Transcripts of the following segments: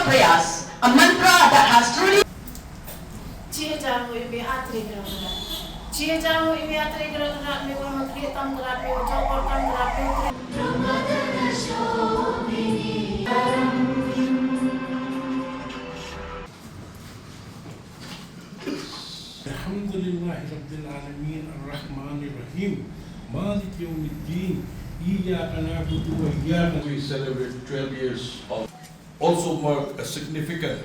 prayas, a mantra that has truly Alhamdulillah Rabbil Alameen Ar-Rahman Ar-Rahim Malik Yawmiddin Iyyaka na'budu wa iyyaka We celebrate 12 years of also mark a significant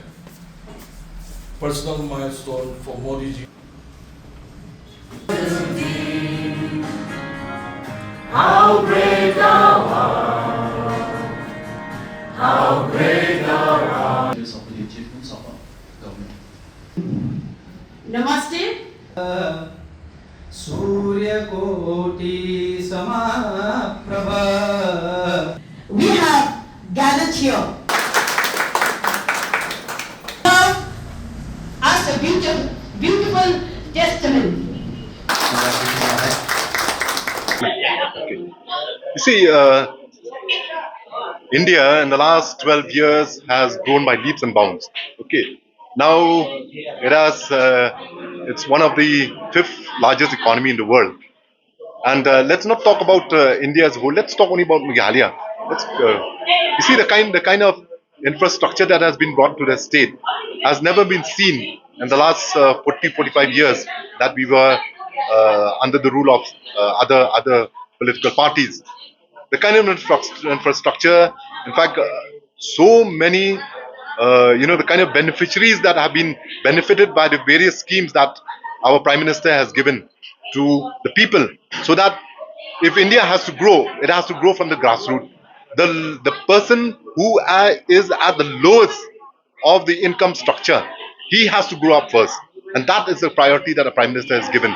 personal milestone for Modi ji. How great thou art, how great thou art. Of the achievements of our government. Namaste. Surya Koti Samaprabha. We have gathered here as a beautiful testament. You see, India in the last 12 years has grown by leaps and bounds. Okay, now it's one of the fifth largest economy in the world. And let's not talk about India as a whole. Let's talk only about Meghalaya. You see, the kind of infrastructure that has been brought to the state has never been seen in the last 40-45 years that we were under the rule of other political parties. The kind of infrastructure, in fact, so many, the kind of beneficiaries that have been benefited by the various schemes that our Prime Minister has given to the people, so that if India has to grow, it has to grow from the grassroots. The person who is at the lowest of the income structure, he has to grow up first, and that is the priority that the Prime Minister has given.